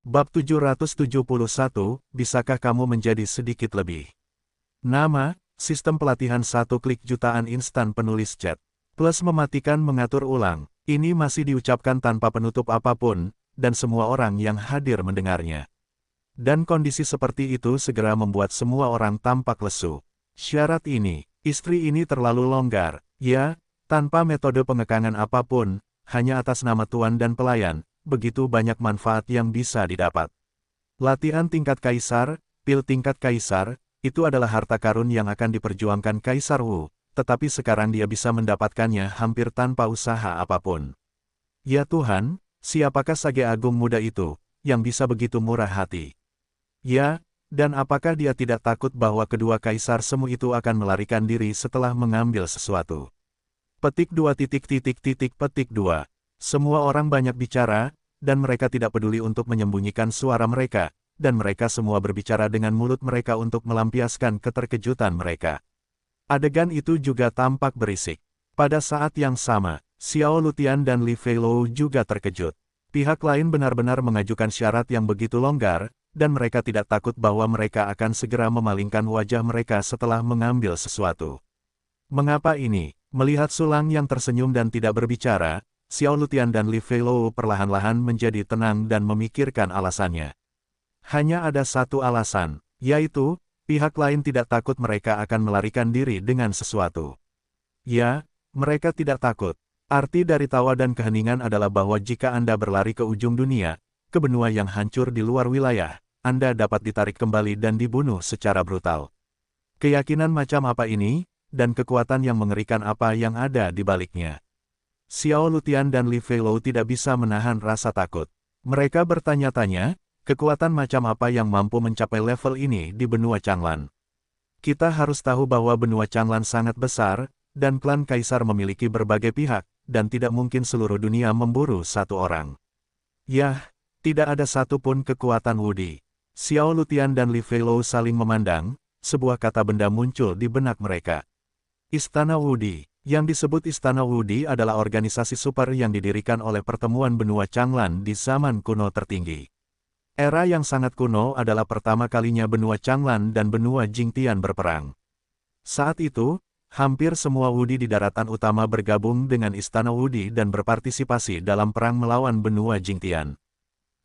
Bab 771, bisakah kamu menjadi sedikit lebih? Nama, sistem pelatihan 1 klik jutaan instan penulis chat. Plus mematikan mengatur ulang, ini masih diucapkan tanpa penutup apapun, dan semua orang yang hadir mendengarnya. Dan kondisi seperti itu segera membuat semua orang tampak lesu. Syarat ini, istri ini terlalu longgar, ya, tanpa metode pengekangan apapun, hanya atas nama tuan dan pelayan. Begitu banyak manfaat yang bisa didapat. Latihan tingkat kaisar, pil tingkat kaisar, itu adalah harta karun yang akan diperjuangkan Kaisar Wu, tetapi sekarang dia bisa mendapatkannya hampir tanpa usaha apapun. Ya Tuhan, siapakah Sage Agung muda itu, yang bisa begitu murah hati? Ya, dan apakah dia tidak takut bahwa kedua kaisar semu itu akan melarikan diri setelah mengambil sesuatu? Petik 2 petik 2. Semua orang banyak bicara, dan mereka tidak peduli untuk menyembunyikan suara mereka, dan mereka semua berbicara dengan mulut mereka untuk melampiaskan keterkejutan mereka. Adegan itu juga tampak berisik. Pada saat yang sama, Xiao Lutian dan Li Feilou juga terkejut. Pihak lain benar-benar mengajukan syarat yang begitu longgar, dan mereka tidak takut bahwa mereka akan segera memalingkan wajah mereka setelah mengambil sesuatu. Mengapa ini? Melihat Sulang yang tersenyum dan tidak berbicara, Xiao Lutian dan Li Feilou perlahan-lahan menjadi tenang dan memikirkan alasannya. Hanya ada satu alasan, yaitu, pihak lain tidak takut mereka akan melarikan diri dengan sesuatu. Ya, mereka tidak takut. Arti dari tawa dan keheningan adalah bahwa jika Anda berlari ke ujung dunia, ke benua yang hancur di luar wilayah, Anda dapat ditarik kembali dan dibunuh secara brutal. Keyakinan macam apa ini, dan kekuatan yang mengerikan apa yang ada di baliknya? Xiao Lutian dan Li Feilou tidak bisa menahan rasa takut. Mereka bertanya-tanya, kekuatan macam apa yang mampu mencapai level ini di benua Changlan. Kita harus tahu bahwa benua Changlan sangat besar, dan klan kaisar memiliki berbagai pihak, dan tidak mungkin seluruh dunia memburu satu orang. Yah, tidak ada satupun kekuatan Wudi. Xiao Lutian dan Li Feilou saling memandang, sebuah kata benda muncul di benak mereka. Istana Wudi. Yang disebut Istana Wudi adalah organisasi super yang didirikan oleh pertemuan benua Changlan di zaman kuno tertinggi. Era yang sangat kuno adalah pertama kalinya benua Changlan dan benua Jingtian berperang. Saat itu, hampir semua Wudi di daratan utama bergabung dengan Istana Wudi dan berpartisipasi dalam perang melawan benua Jingtian.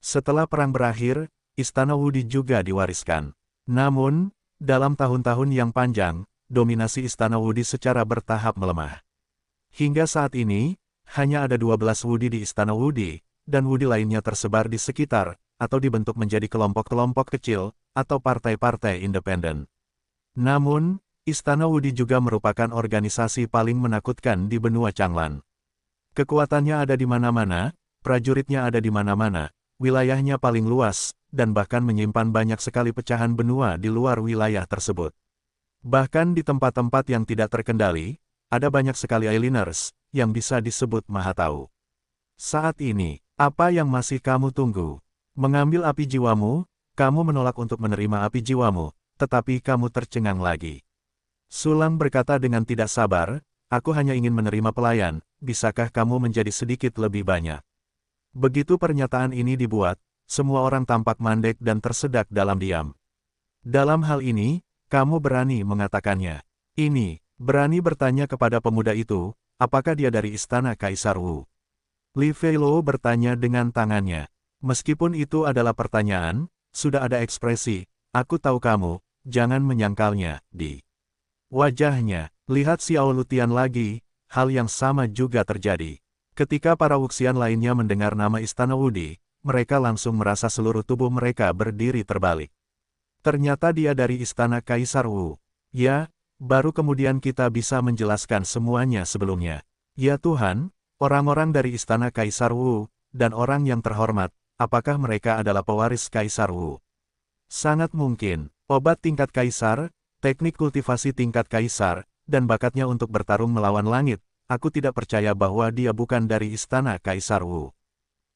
Setelah perang berakhir, Istana Wudi juga diwariskan. Namun, dalam tahun-tahun yang panjang, dominasi Istana Wudi secara bertahap melemah. Hingga saat ini, hanya ada 12 Wudi di Istana Wudi, dan Wudi lainnya tersebar di sekitar, atau dibentuk menjadi kelompok-kelompok kecil, atau partai-partai independen. Namun, Istana Wudi juga merupakan organisasi paling menakutkan di benua Changlan. Kekuatannya ada di mana-mana, prajuritnya ada di mana-mana, wilayahnya paling luas, dan bahkan menyimpan banyak sekali pecahan benua di luar wilayah tersebut. Bahkan di tempat-tempat yang tidak terkendali, ada banyak sekali Ailiners, yang bisa disebut Maha Tahu. Saat ini, apa yang masih kamu tunggu? Mengambil api jiwamu, kamu menolak untuk menerima api jiwamu, tetapi kamu tercengang lagi. Sulang berkata dengan tidak sabar, aku hanya ingin menerima pelayan, bisakah kamu menjadi sedikit lebih banyak? Begitu pernyataan ini dibuat, semua orang tampak mandek dan tersedak dalam diam. Dalam hal ini, kamu berani mengatakannya. Ini, berani bertanya kepada pemuda itu, apakah dia dari istana Kaisar Wu? Li Feilou bertanya dengan tangannya. Meskipun itu adalah pertanyaan, sudah ada ekspresi, aku tahu kamu, jangan menyangkalnya, di wajahnya. Lihat Xiao Lutian lagi, hal yang sama juga terjadi. Ketika para wuxian lainnya mendengar nama Istana Wudi, mereka langsung merasa seluruh tubuh mereka berdiri terbalik. Ternyata dia dari Istana Kaisar Wu. Ya, baru kemudian kita bisa menjelaskan semuanya sebelumnya. Ya Tuhan, orang-orang dari Istana Kaisar Wu, dan orang yang terhormat, apakah mereka adalah pewaris Kaisar Wu? Sangat mungkin, obat tingkat kaisar, teknik kultivasi tingkat kaisar, dan bakatnya untuk bertarung melawan langit, aku tidak percaya bahwa dia bukan dari Istana Kaisar Wu.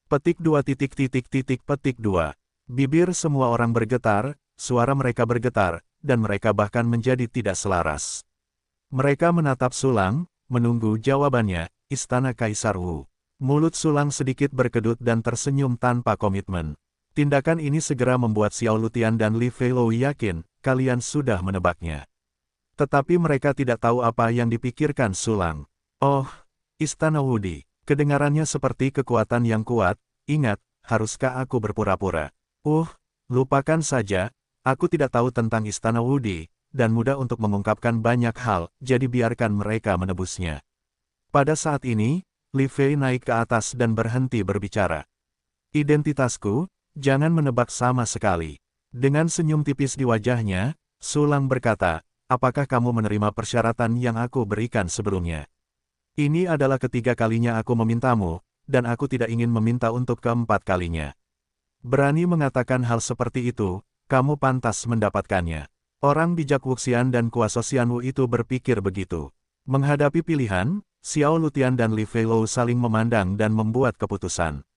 Petik 2 petik 2. Bibir semua orang bergetar, suara mereka bergetar, dan mereka bahkan menjadi tidak selaras. Mereka menatap Sulang, menunggu jawabannya, Istana Kaisar Wu. Mulut Sulang sedikit berkedut dan tersenyum tanpa komitmen. Tindakan ini segera membuat Xiao Lutian dan Li Feilou yakin, kalian sudah menebaknya. Tetapi mereka tidak tahu apa yang dipikirkan Sulang. Oh, Istana Wudi. Kedengarannya seperti kekuatan yang kuat. Ingat, haruskah aku berpura-pura? Lupakan saja, aku tidak tahu tentang Istana Wudi, dan mudah untuk mengungkapkan banyak hal, jadi biarkan mereka menebusnya. Pada saat ini, Li Fei naik ke atas dan berhenti berbicara. Identitasku, jangan menebak sama sekali. Dengan senyum tipis di wajahnya, Sulang berkata, apakah kamu menerima persyaratan yang aku berikan sebelumnya? Ini adalah ketiga kalinya aku memintamu, dan aku tidak ingin meminta untuk keempat kalinya. Berani mengatakan hal seperti itu, kamu pantas mendapatkannya. Orang bijak Wuxian dan kuasa Xianwu itu berpikir begitu. Menghadapi pilihan, Xiao Lutian dan Li Feilou saling memandang dan membuat keputusan.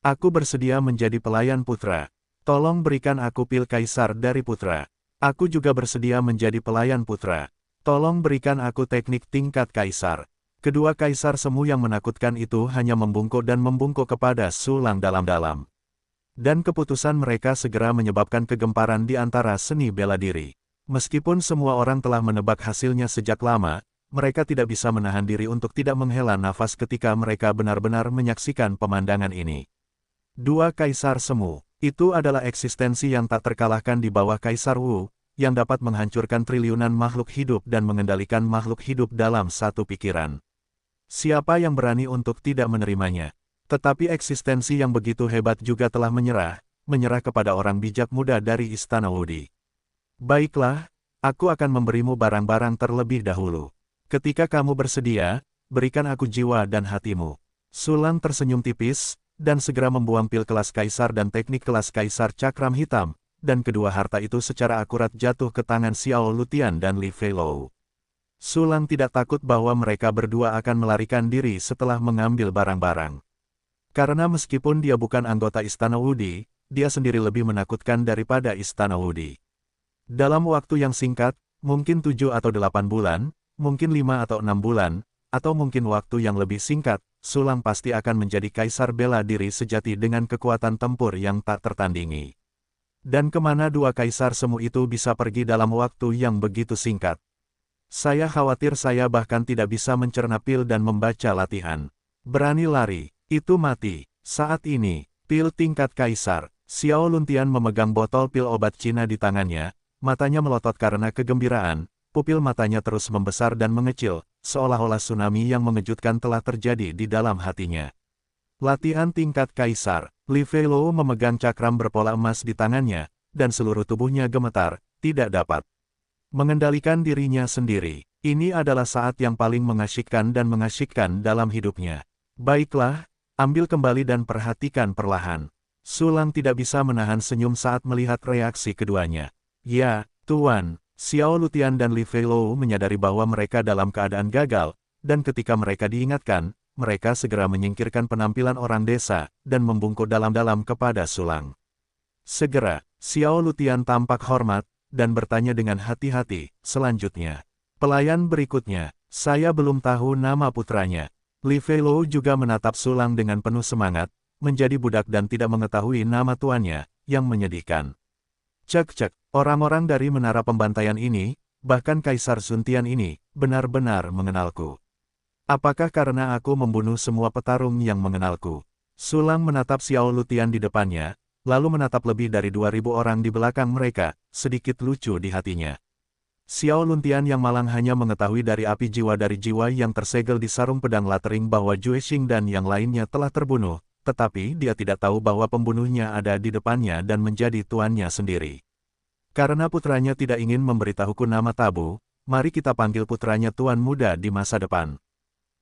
Aku bersedia menjadi pelayan putra. Tolong berikan aku pil kaisar dari putra. Aku juga bersedia menjadi pelayan putra. Tolong berikan aku teknik tingkat kaisar. Kedua kaisar semu yang menakutkan itu hanya membungkuk dan membungkuk kepada Sulang dalam-dalam. Dan keputusan mereka segera menyebabkan kegemparan di antara seni bela diri. Meskipun semua orang telah menebak hasilnya sejak lama, mereka tidak bisa menahan diri untuk tidak menghela nafas ketika mereka benar-benar menyaksikan pemandangan ini. Dua kaisar semu. Itu adalah eksistensi yang tak terkalahkan di bawah Kaisar Wu, yang dapat menghancurkan triliunan makhluk hidup dan mengendalikan makhluk hidup dalam satu pikiran. Siapa yang berani untuk tidak menerimanya? Tetapi eksistensi yang begitu hebat juga telah menyerah kepada orang bijak muda dari Istana Wudi. Baiklah, aku akan memberimu barang-barang terlebih dahulu. Ketika kamu bersedia, berikan aku jiwa dan hatimu. Sulang tersenyum tipis, dan segera membuang pil kelas kaisar dan teknik kelas kaisar cakram hitam, dan kedua harta itu secara akurat jatuh ke tangan Xiao Lutian dan Li Feilou. Sulang tidak takut bahwa mereka berdua akan melarikan diri setelah mengambil barang-barang. Karena meskipun dia bukan anggota Istana Wudi, dia sendiri lebih menakutkan daripada Istana Wudi. Dalam waktu yang singkat, mungkin 7 atau 8 bulan, mungkin 5 atau 6 bulan, atau mungkin waktu yang lebih singkat, Sulang pasti akan menjadi kaisar bela diri sejati dengan kekuatan tempur yang tak tertandingi. Dan kemana dua kaisar semu itu bisa pergi dalam waktu yang begitu singkat? Saya khawatir saya bahkan tidak bisa mencerna pil dan membaca latihan. Berani lari, itu mati. Saat ini, pil tingkat kaisar. Xiao Lutian memegang botol pil obat Cina di tangannya, matanya melotot karena kegembiraan, pupil matanya terus membesar dan mengecil, seolah-olah tsunami yang mengejutkan telah terjadi di dalam hatinya. Latihan tingkat kaisar. Li Feilou memegang cakram berpola emas di tangannya, dan seluruh tubuhnya gemetar, tidak dapat mengendalikan dirinya sendiri. Ini adalah saat yang paling mengasyikkan dan mengasyikkan dalam hidupnya. Baiklah, ambil kembali dan perhatikan perlahan. Sulang tidak bisa menahan senyum saat melihat reaksi keduanya. Ya, Tuan. Xiao Lutian dan Li Feilou menyadari bahwa mereka dalam keadaan gagal, dan ketika mereka diingatkan, mereka segera menyingkirkan penampilan orang desa, dan membungkuk dalam-dalam kepada Sulang. Segera, Xiao Lutian tampak hormat, dan bertanya dengan hati-hati, selanjutnya. Pelayan berikutnya, saya belum tahu nama putranya. Li Feilou juga menatap Sulang dengan penuh semangat, menjadi budak dan tidak mengetahui nama tuannya, yang menyedihkan. Cek-cek, orang-orang dari menara pembantaian ini, bahkan Kaisar Suntian ini, benar-benar mengenalku. Apakah karena aku membunuh semua petarung yang mengenalku? Sulang menatap Xiao Lutian di depannya, lalu menatap lebih dari 2000 orang di belakang mereka, sedikit lucu di hatinya. Xiao Lutian yang malang hanya mengetahui dari api jiwa dari jiwa yang tersegel di sarung pedang latering bahwa Jue Xing dan yang lainnya telah terbunuh, tetapi dia tidak tahu bahwa pembunuhnya ada di depannya dan menjadi tuannya sendiri. Karena putranya tidak ingin memberitahuku nama tabu, mari kita panggil putranya Tuan Muda di masa depan.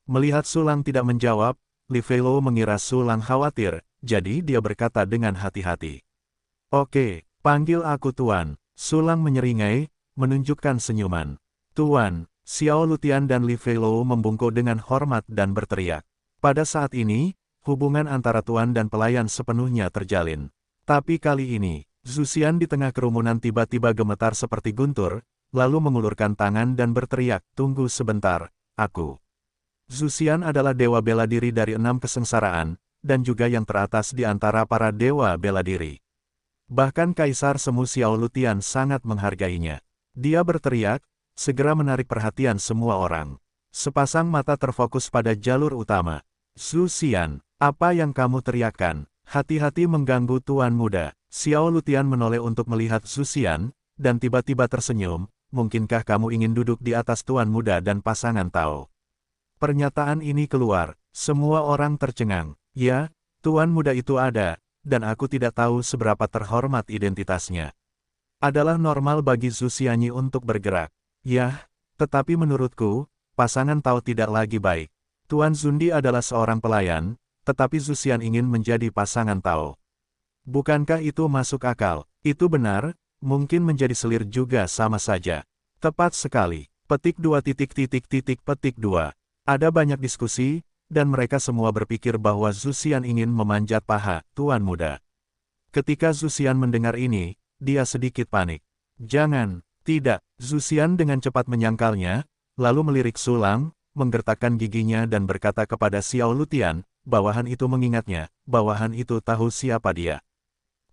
Melihat Sulang tidak menjawab, Li Feilou mengira Sulang khawatir, jadi dia berkata dengan hati-hati. Oke, panggil aku Tuan. Sulang menyeringai, menunjukkan senyuman. Tuan, Xiao Lutian dan Li Feilou membungkuk dengan hormat dan berteriak. Pada saat ini, hubungan antara tuan dan pelayan sepenuhnya terjalin. Tapi kali ini, Zhu Xian di tengah kerumunan tiba-tiba gemetar seperti guntur, lalu mengulurkan tangan dan berteriak, tunggu sebentar, aku. Zhu Xian adalah dewa bela diri dari 6 kesengsaraan, dan juga yang teratas di antara para dewa bela diri. Bahkan Kaisar Semu Xiao Lutian sangat menghargainya. Dia berteriak, segera menarik perhatian semua orang. Sepasang mata terfokus pada jalur utama. Zhu Xian, apa yang kamu teriakkan? Hati-hati mengganggu Tuan Muda. Xiao Lutian menoleh untuk melihat Zhu Xian, dan tiba-tiba tersenyum, mungkinkah kamu ingin duduk di atas Tuan Muda dan pasangan Tao? Pernyataan ini keluar, semua orang tercengang. Ya, Tuan Muda itu ada, dan aku tidak tahu seberapa terhormat identitasnya. Adalah normal bagi Zhu Xianyi untuk bergerak. Yah, tetapi menurutku, pasangan Tao tidak lagi baik. Tuan Zundi adalah seorang pelayan, tetapi Zhu Xian ingin menjadi pasangan Tao. Bukankah itu masuk akal? Itu benar, mungkin menjadi selir juga sama saja. Tepat sekali. Petik 2 petik 2. Ada banyak diskusi, dan mereka semua berpikir bahwa Zhu Xian ingin memanjat paha Tuan Muda. Ketika Zhu Xian mendengar ini, dia sedikit panik. Jangan, tidak. Zhu Xian dengan cepat menyangkalnya, lalu melirik Sulang, menggertakkan giginya dan berkata kepada Xiao Lutian, bawahan itu mengingatnya, bawahan itu tahu siapa dia.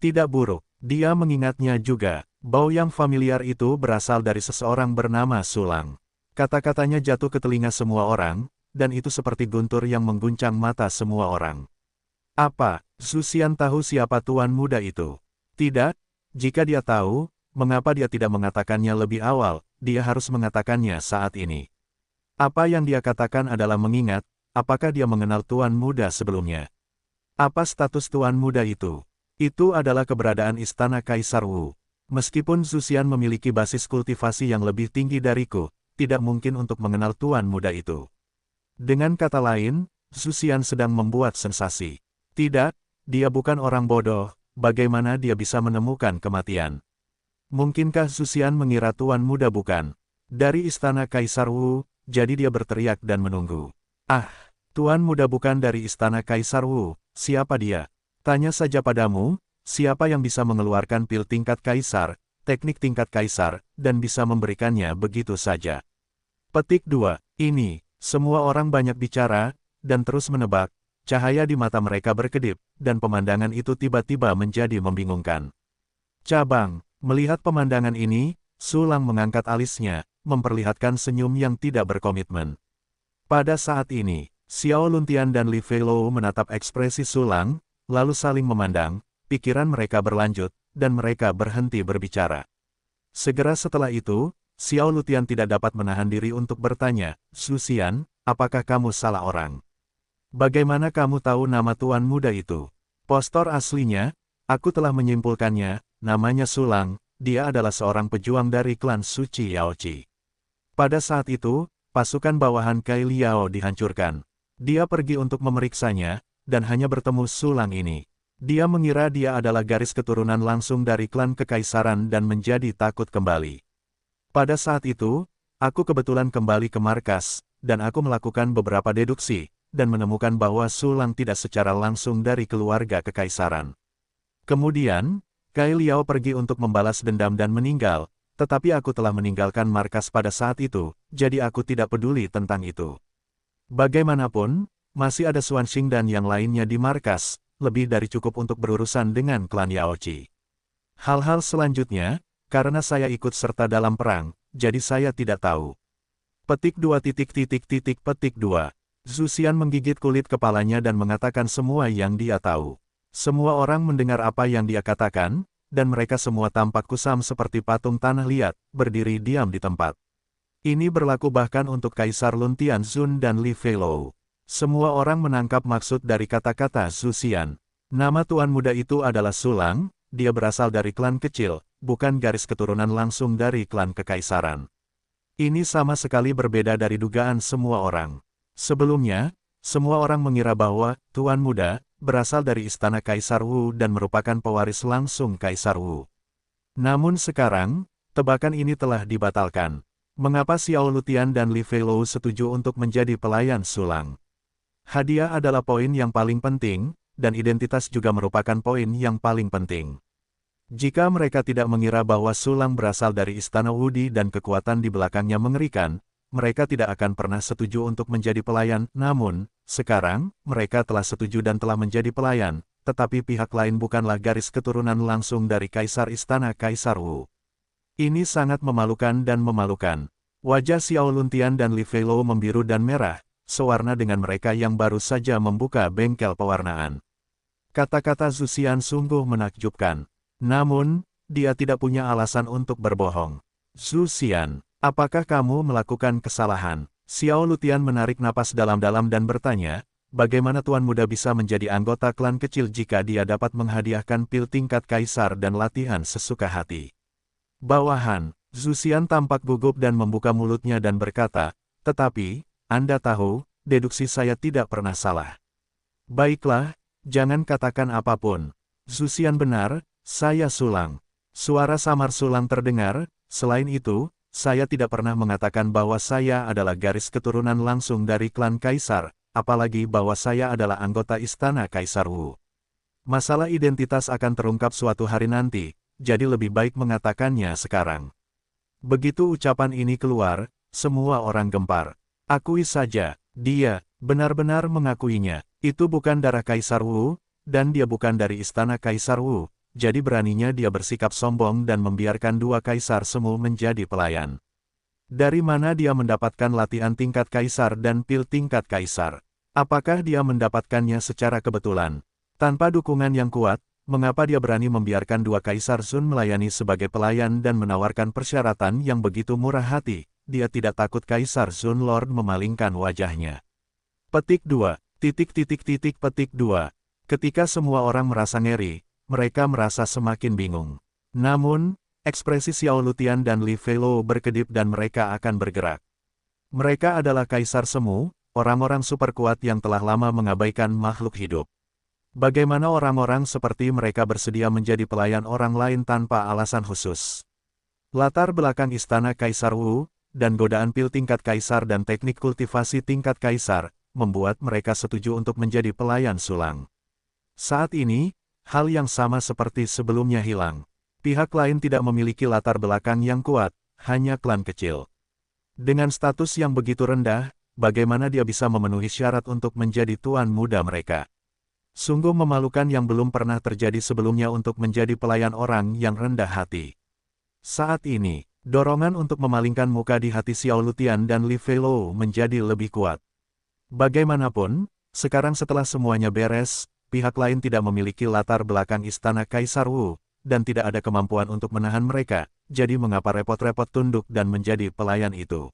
Tidak buruk, dia mengingatnya juga. Bau yang familiar itu berasal dari seseorang bernama Sulang. Kata-katanya jatuh ke telinga semua orang, dan itu seperti guntur yang mengguncang mata semua orang. Apa, Zhu Xian tahu siapa Tuan Muda itu? Tidak, jika dia tahu, mengapa dia tidak mengatakannya lebih awal, dia harus mengatakannya saat ini. Apa yang dia katakan adalah mengingat, apakah dia mengenal Tuan Muda sebelumnya? Apa status Tuan Muda itu? Itu adalah keberadaan Istana Kaisar Wu. Meskipun Zhu Xian memiliki basis kultivasi yang lebih tinggi dariku, tidak mungkin untuk mengenal Tuan Muda itu. Dengan kata lain, Zhu Xian sedang membuat sensasi. Tidak, dia bukan orang bodoh, bagaimana dia bisa menemukan kematian? Mungkinkah Zhu Xian mengira Tuan Muda bukan dari Istana Kaisar Wu, jadi dia berteriak dan menunggu. Ah, Tuan Muda bukan dari Istana Kaisar Wu, siapa dia? Tanya saja padamu, siapa yang bisa mengeluarkan pil tingkat Kaisar, teknik tingkat Kaisar, dan bisa memberikannya begitu saja. Petik 2. Ini, semua orang banyak bicara, dan terus menebak, cahaya di mata mereka berkedip, dan pemandangan itu tiba-tiba menjadi membingungkan. Cabang, melihat pemandangan ini, Sulang mengangkat alisnya, memperlihatkan senyum yang tidak berkomitmen. Pada saat ini, Xiao Luntian dan Li Feilou menatap ekspresi Sulang, lalu saling memandang, pikiran mereka berlanjut, dan mereka berhenti berbicara. Segera setelah itu, Xiao Lutian tidak dapat menahan diri untuk bertanya, Zhu Xian, apakah kamu salah orang? Bagaimana kamu tahu nama Tuan Muda itu? Postur aslinya, aku telah menyimpulkannya, namanya Sulang, dia adalah seorang pejuang dari klan Suci Yaoqi. Pada saat itu, pasukan bawahan Kai Liao dihancurkan. Dia pergi untuk memeriksanya, dan hanya bertemu Sulang ini. Dia mengira dia adalah garis keturunan langsung dari klan kekaisaran dan menjadi takut kembali. Pada saat itu, aku kebetulan kembali ke markas, dan aku melakukan beberapa deduksi, dan menemukan bahwa Sulang tidak secara langsung dari keluarga kekaisaran. Kemudian, Kai Liao pergi untuk membalas dendam dan meninggal, tetapi aku telah meninggalkan markas pada saat itu, jadi aku tidak peduli tentang itu. Bagaimanapun, masih ada Xuan Xing dan yang lainnya di markas, lebih dari cukup untuk berurusan dengan klan Yaoqi. Hal-hal selanjutnya, karena saya ikut serta dalam perang, jadi saya tidak tahu. Petik 2 petik 2. Zhu Xian menggigit kulit kepalanya dan mengatakan semua yang dia tahu. Semua orang mendengar apa yang dia katakan, dan mereka semua tampak kusam seperti patung tanah liat, berdiri diam di tempat. Ini berlaku bahkan untuk Kaisar Lun Tianzun dan Li Feilou. Semua orang menangkap maksud dari kata-kata Zhu Xian. Nama Tuan Muda itu adalah Sulang, dia berasal dari klan kecil, bukan garis keturunan langsung dari klan kekaisaran. Ini sama sekali berbeda dari dugaan semua orang. Sebelumnya, semua orang mengira bahwa Tuan Muda berasal dari Istana Kaisar Wu dan merupakan pewaris langsung Kaisar Wu. Namun sekarang, tebakan ini telah dibatalkan. Mengapa Xiao Lutian dan Li Feilou setuju untuk menjadi pelayan Sulang? Hadiah adalah poin yang paling penting, dan identitas juga merupakan poin yang paling penting. Jika mereka tidak mengira bahwa Sulang berasal dari Istana Wudi dan kekuatan di belakangnya mengerikan, mereka tidak akan pernah setuju untuk menjadi pelayan. Namun, sekarang, mereka telah setuju dan telah menjadi pelayan, tetapi pihak lain bukanlah garis keturunan langsung dari Kaisar Istana Kaisar Wu. Ini sangat memalukan dan memalukan. Wajah Xiao Luntian dan Li Feilou membiru dan merah, sewarna dengan mereka yang baru saja membuka bengkel pewarnaan. Kata-kata Zhu Xian sungguh menakjubkan. Namun, dia tidak punya alasan untuk berbohong. Zhu Xian, apakah kamu melakukan kesalahan? Xiao Luntian menarik napas dalam-dalam dan bertanya, bagaimana Tuan Muda bisa menjadi anggota klan kecil jika dia dapat menghadiahkan pil tingkat kaisar dan latihan sesuka hati? Bawahan, Zhu Xian tampak gugup dan membuka mulutnya dan berkata, tetapi, Anda tahu, deduksi saya tidak pernah salah. Baiklah, jangan katakan apapun. Zhu Xian benar, saya Sulang. Suara samar Sulang terdengar, selain itu, saya tidak pernah mengatakan bahwa saya adalah garis keturunan langsung dari klan kaisar, apalagi bahwa saya adalah anggota Istana Kaisar Wu. Masalah identitas akan terungkap suatu hari nanti, jadi lebih baik mengatakannya sekarang. Begitu ucapan ini keluar, semua orang gempar. Akui saja, dia benar-benar mengakuinya. Itu bukan darah Kaisar Wu, dan dia bukan dari Istana Kaisar Wu. Jadi beraninya dia bersikap sombong dan membiarkan dua kaisar semu menjadi pelayan. Dari mana dia mendapatkan latihan tingkat kaisar dan pil tingkat kaisar? Apakah dia mendapatkannya secara kebetulan? Tanpa dukungan yang kuat, mengapa dia berani membiarkan dua kaisar Sun melayani sebagai pelayan dan menawarkan persyaratan yang begitu murah hati? Dia tidak takut Kaisar Sun Lord memalingkan wajahnya. Petik 2. Petik 2. Ketika semua orang merasa ngeri, mereka merasa semakin bingung. Namun, ekspresi Xiao Luntian dan Li Feilou berkedip dan mereka akan bergerak. Mereka adalah kaisar semu, orang-orang super kuat yang telah lama mengabaikan makhluk hidup. Bagaimana orang-orang seperti mereka bersedia menjadi pelayan orang lain tanpa alasan khusus? Latar belakang Istana Kaisar Wu, dan godaan pil tingkat kaisar dan teknik kultivasi tingkat kaisar, membuat mereka setuju untuk menjadi pelayan Sulang. Saat ini, hal yang sama seperti sebelumnya hilang. Pihak lain tidak memiliki latar belakang yang kuat, hanya klan kecil. Dengan status yang begitu rendah, bagaimana dia bisa memenuhi syarat untuk menjadi tuan muda mereka? Sungguh memalukan yang belum pernah terjadi sebelumnya untuk menjadi pelayan orang yang rendah hati. Saat ini, dorongan untuk memalingkan muka di hati Xiao Luntian dan Li Feilou menjadi lebih kuat. Bagaimanapun, sekarang setelah semuanya beres, pihak lain tidak memiliki latar belakang Istana Kaisar Wu, dan tidak ada kemampuan untuk menahan mereka, jadi mengapa repot-repot tunduk dan menjadi pelayan itu?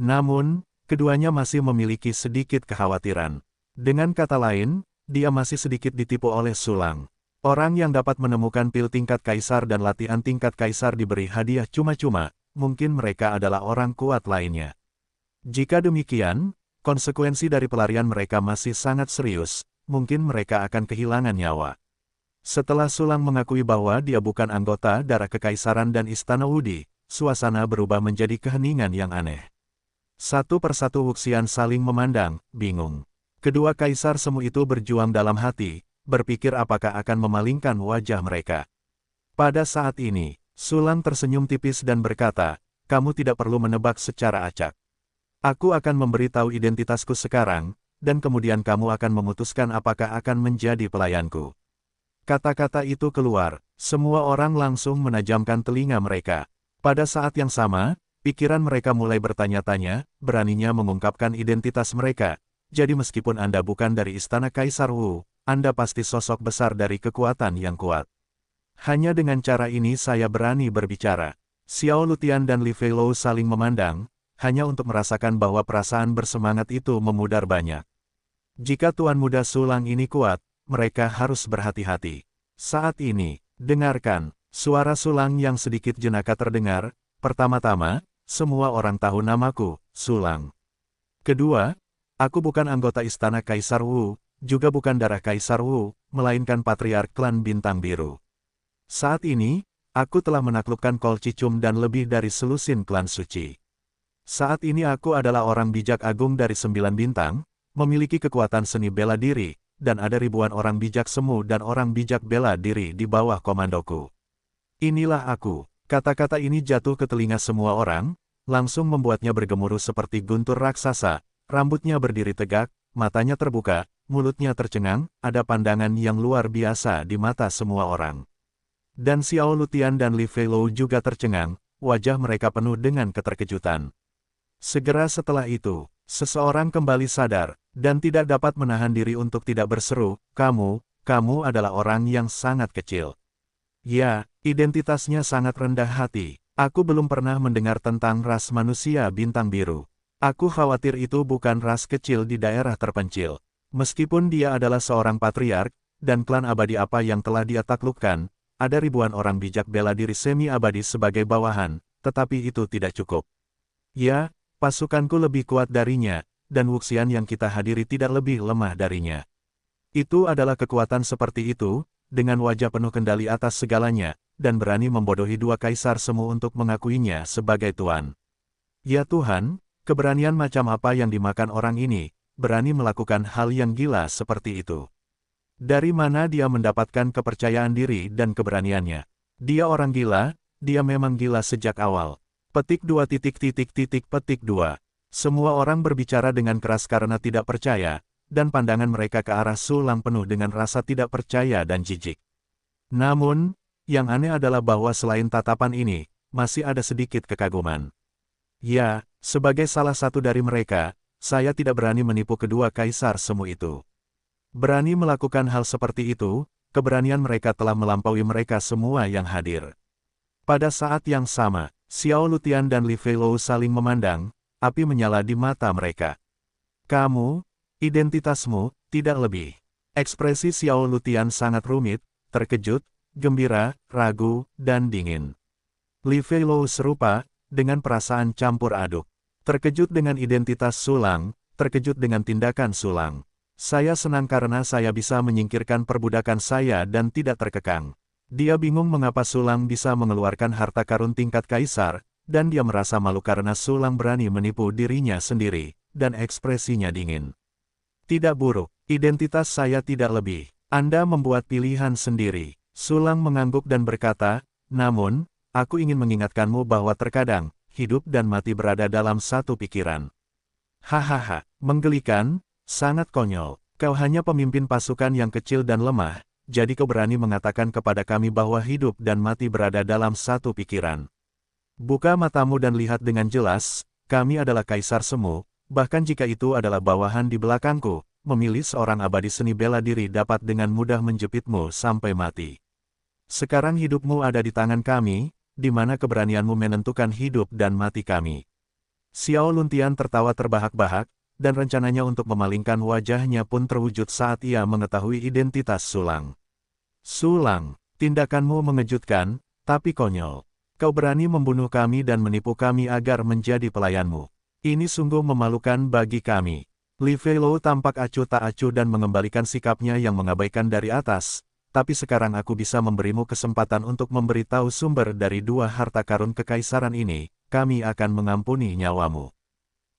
Namun, keduanya masih memiliki sedikit kekhawatiran. Dengan kata lain, dia masih sedikit ditipu oleh Sulang. Orang yang dapat menemukan pil tingkat kaisar dan latihan tingkat kaisar diberi hadiah cuma-cuma, mungkin mereka adalah orang kuat lainnya. Jika demikian, konsekuensi dari pelarian mereka masih sangat serius. Mungkin mereka akan kehilangan nyawa. Setelah Sulang mengakui bahwa dia bukan anggota darah kekaisaran dan Istana Wudi, suasana berubah menjadi keheningan yang aneh. Satu persatu Wuxian saling memandang, bingung. Kedua kaisar semu itu berjuang dalam hati, berpikir apakah akan memalingkan wajah mereka. Pada saat ini, Sulang tersenyum tipis dan berkata, kamu tidak perlu menebak secara acak. Aku akan memberitahu identitasku sekarang, dan kemudian kamu akan memutuskan apakah akan menjadi pelayanku. Kata-kata itu keluar, semua orang langsung menajamkan telinga mereka. Pada saat yang sama, pikiran mereka mulai bertanya-tanya, beraninya mengungkapkan identitas mereka. Jadi meskipun Anda bukan dari Istana Kaisar Wu, Anda pasti sosok besar dari kekuatan yang kuat. Hanya dengan cara ini saya berani berbicara. Xiao Luntian dan Li Feilou saling memandang, hanya untuk merasakan bahwa perasaan bersemangat itu memudar banyak. Jika Tuan Muda Sulang ini kuat, mereka harus berhati-hati. Saat ini, dengarkan, suara Sulang yang sedikit jenaka terdengar. Pertama-tama, semua orang tahu namaku, Sulang. Kedua, aku bukan anggota Istana Kaisar Wu, juga bukan darah Kaisar Wu, melainkan patriark klan Bintang Biru. Saat ini, aku telah menaklukkan Kol Cicum dan lebih dari selusin klan suci. Saat ini aku adalah orang bijak agung dari 9 bintang, memiliki kekuatan seni bela diri, dan ada ribuan orang bijak semu dan orang bijak bela diri di bawah komandoku. Inilah aku. Kata-kata ini jatuh ke telinga semua orang, langsung membuatnya bergemuruh seperti guntur raksasa, rambutnya berdiri tegak, matanya terbuka, mulutnya tercengang, ada pandangan yang luar biasa di mata semua orang. Dan Xiao Lutian dan Li Feilou juga tercengang, wajah mereka penuh dengan keterkejutan. Segera setelah itu, seseorang kembali sadar, dan tidak dapat menahan diri untuk tidak berseru, kamu adalah orang yang sangat kecil. Ya, identitasnya sangat rendah hati. Aku belum pernah mendengar tentang ras manusia bintang biru. Aku khawatir itu bukan ras kecil di daerah terpencil. Meskipun dia adalah seorang patriark, dan klan abadi apa yang telah dia taklukkan, ada ribuan orang bijak bela diri semi-abadi sebagai bawahan, tetapi itu tidak cukup. Ya, pasukanku lebih kuat darinya, dan Wuxian yang kita hadiri tidak lebih lemah darinya. Itu adalah kekuatan seperti itu, dengan wajah penuh kendali atas segalanya, dan berani membodohi dua kaisar semu untuk mengakuinya sebagai tuan. Ya Tuhan, keberanian macam apa yang dimakan orang ini, berani melakukan hal yang gila seperti itu. Dari mana dia mendapatkan kepercayaan diri dan keberaniannya? Dia orang gila, dia memang gila sejak awal. Petik 2 petik 2. Semua orang berbicara dengan keras karena tidak percaya, dan pandangan mereka ke arah Sulang penuh dengan rasa tidak percaya dan jijik. Namun, yang aneh adalah bahwa selain tatapan ini, masih ada sedikit kekaguman. Ya, sebagai salah satu dari mereka, saya tidak berani menipu kedua kaisar semu itu. Berani melakukan hal seperti itu, keberanian mereka telah melampaui mereka semua yang hadir. Pada saat yang sama, Xiao Lutian dan Li Feilou saling memandang, api menyala di mata mereka. Kamu, identitasmu, tidak lebih. Ekspresi Xiao Lutian sangat rumit, terkejut, gembira, ragu, dan dingin. Li Feilou serupa, dengan perasaan campur aduk. Terkejut dengan identitas Sulang, terkejut dengan tindakan Sulang. Saya senang karena saya bisa menyingkirkan perbudakan saya dan tidak terkekang. Dia bingung mengapa Sulang bisa mengeluarkan harta karun tingkat kaisar, dan dia merasa malu karena Sulang berani menipu dirinya sendiri, dan ekspresinya dingin. Tidak buruk, identitas saya tidak lebih. Anda membuat pilihan sendiri. Sulang mengangguk dan berkata, namun, aku ingin mengingatkanmu bahwa terkadang, hidup dan mati berada dalam satu pikiran. Hahaha, menggelikan. Sangat konyol, kau hanya pemimpin pasukan yang kecil dan lemah, jadi kau berani mengatakan kepada kami bahwa hidup dan mati berada dalam satu pikiran. Buka matamu dan lihat dengan jelas, kami adalah kaisar semu, bahkan jika itu adalah bawahan di belakangku, memilih seorang abadi seni bela diri dapat dengan mudah menjepitmu sampai mati. Sekarang hidupmu ada di tangan kami, di mana keberanianmu menentukan hidup dan mati kami. Xiao Luntian tertawa terbahak-bahak, dan rencananya untuk memalingkan wajahnya pun terwujud saat ia mengetahui identitas Sulang. Sulang, tindakanmu mengejutkan, tapi konyol. Kau berani membunuh kami dan menipu kami agar menjadi pelayanmu. Ini sungguh memalukan bagi kami. Li Feilou tampak acuh tak acuh dan mengembalikan sikapnya yang mengabaikan dari atas, tapi sekarang aku bisa memberimu kesempatan untuk memberitahu sumber dari dua harta karun kekaisaran ini, kami akan mengampuni nyawamu.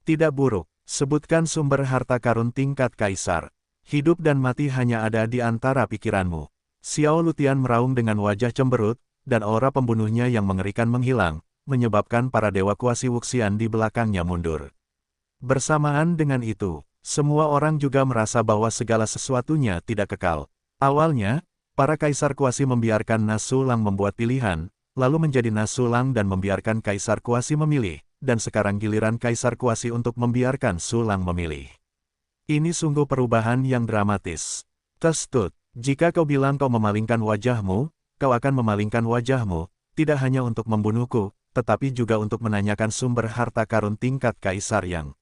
Tidak buruk. Sebutkan sumber harta karun tingkat kaisar. Hidup dan mati hanya ada di antara pikiranmu. Xiao Lutian meraung dengan wajah cemberut, dan aura pembunuhnya yang mengerikan menghilang, menyebabkan para dewa kuasi Wuxian di belakangnya mundur. Bersamaan dengan itu, semua orang juga merasa bahwa segala sesuatunya tidak kekal. Awalnya, para kaisar kuasi membiarkan Nasulang membuat pilihan, lalu menjadi Nasulang dan membiarkan kaisar kuasi memilih. Dan sekarang giliran kaisar kuasi untuk membiarkan Sulang memilih. Ini sungguh perubahan yang dramatis. Testut, jika kau bilang kau memalingkan wajahmu, kau akan memalingkan wajahmu, tidak hanya untuk membunuhku, tetapi juga untuk menanyakan sumber harta karun tingkat kaisar yang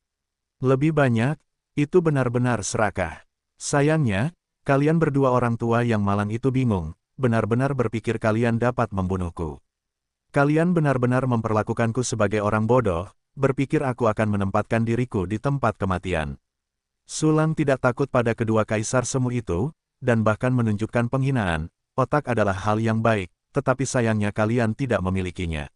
lebih banyak, itu benar-benar serakah. Sayangnya, kalian berdua orang tua yang malang itu bingung, benar-benar berpikir kalian dapat membunuhku. Kalian benar-benar memperlakukanku sebagai orang bodoh, berpikir aku akan menempatkan diriku di tempat kematian. Sulang tidak takut pada kedua kaisar semu itu, dan bahkan menunjukkan penghinaan, otak adalah hal yang baik, tetapi sayangnya kalian tidak memilikinya.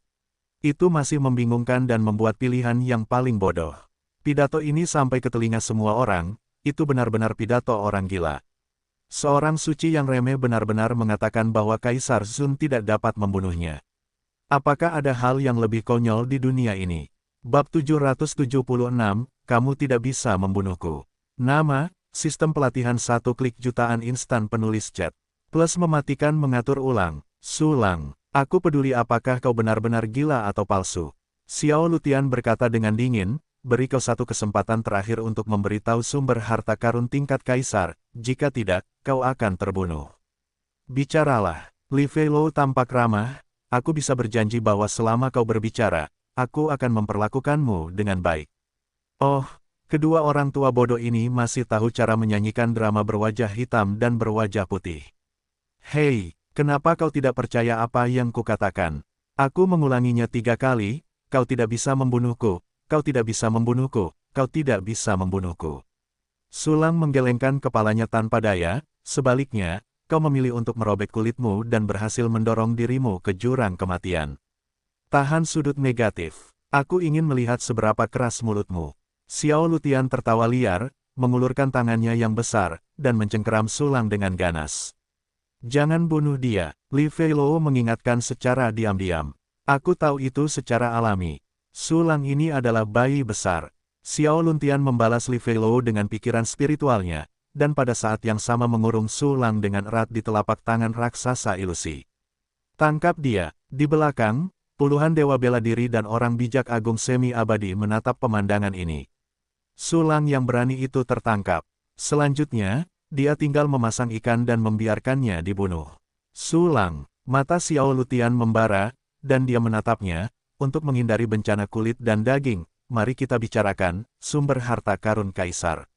Itu masih membingungkan dan membuat pilihan yang paling bodoh. Pidato ini sampai ke telinga semua orang, itu benar-benar pidato orang gila. Seorang suci yang remeh benar-benar mengatakan bahwa Kaisar Sun tidak dapat membunuhnya. Apakah ada hal yang lebih konyol di dunia ini? Bab 776, kamu tidak bisa membunuhku. Nama, sistem pelatihan 1 klik jutaan instan penulis chat. Plus mematikan mengatur ulang. Sulang, aku peduli apakah kau benar-benar gila atau palsu. Xiao Lutian berkata dengan dingin, beri kau satu kesempatan terakhir untuk memberitahu sumber harta karun tingkat kaisar, jika tidak, kau akan terbunuh. Bicaralah. Li Feilou tampak ramah, aku bisa berjanji bahwa selama kau berbicara, aku akan memperlakukanmu dengan baik. Oh, kedua orang tua bodoh ini masih tahu cara menyanyikan drama berwajah hitam dan berwajah putih. Hei, kenapa kau tidak percaya apa yang kukatakan? Aku mengulanginya 3 kali, kau tidak bisa membunuhku, kau tidak bisa membunuhku, kau tidak bisa membunuhku. Sulang menggelengkan kepalanya tanpa daya, sebaliknya, kau memilih untuk merobek kulitmu dan berhasil mendorong dirimu ke jurang kematian. Tahan sudut negatif. Aku ingin melihat seberapa keras mulutmu. Xiao Lutian tertawa liar, mengulurkan tangannya yang besar, dan mencengkeram Sulang dengan ganas. Jangan bunuh dia, Li Feilou mengingatkan secara diam-diam. Aku tahu itu secara alami. Sulang ini adalah bayi besar. Xiao Lutian membalas Li Feilou dengan pikiran spiritualnya, dan pada saat yang sama mengurung Sulang dengan erat di telapak tangan raksasa ilusi. Tangkap dia. Di belakang, puluhan dewa bela diri dan orang bijak agung semi-abadi menatap pemandangan ini. Sulang yang berani itu tertangkap. Selanjutnya, dia tinggal memasang ikan dan membiarkannya dibunuh. Sulang, mata Xiao Lutian membara, dan dia menatapnya, untuk menghindari bencana kulit dan daging. Mari kita bicarakan sumber harta karun kaisar.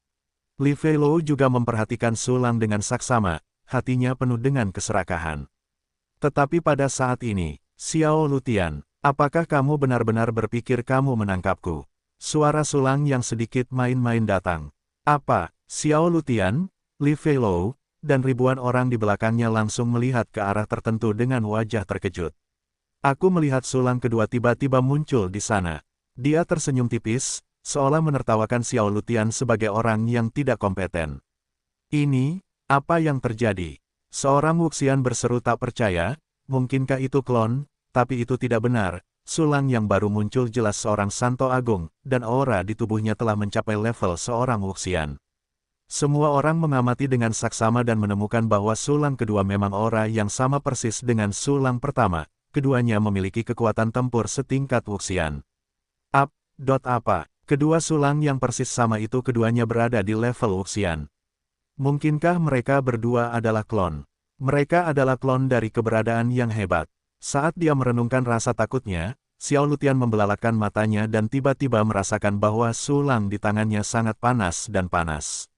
Li Feilou juga memperhatikan Sulang dengan saksama, hatinya penuh dengan keserakahan. Tetapi pada saat ini, Xiao Lutian, apakah kamu benar-benar berpikir kamu menangkapku? Suara Sulang yang sedikit main-main datang. Apa, Xiao Lutian, Li Feilou, dan ribuan orang di belakangnya langsung melihat ke arah tertentu dengan wajah terkejut. Aku melihat Sulang kedua tiba-tiba muncul di sana. Dia tersenyum tipis, seolah menertawakan Xiao Lutian sebagai orang yang tidak kompeten. Ini, apa yang terjadi? Seorang Wuxian berseru tak percaya, mungkinkah itu klon, tapi itu tidak benar. Sulang yang baru muncul jelas seorang Santo Agung, dan aura di tubuhnya telah mencapai level seorang Wuxian. Semua orang mengamati dengan saksama dan menemukan bahwa Sulang kedua memang aura yang sama persis dengan Sulang pertama, keduanya memiliki kekuatan tempur setingkat Wuxian. Apa? Kedua Sulang yang persis sama itu keduanya berada di level Wuxian. Mungkinkah mereka berdua adalah klon? Mereka adalah klon dari keberadaan yang hebat. Saat dia merenungkan rasa takutnya, Xiao Lutian membelalakan matanya dan tiba-tiba merasakan bahwa Sulang di tangannya sangat panas dan panas.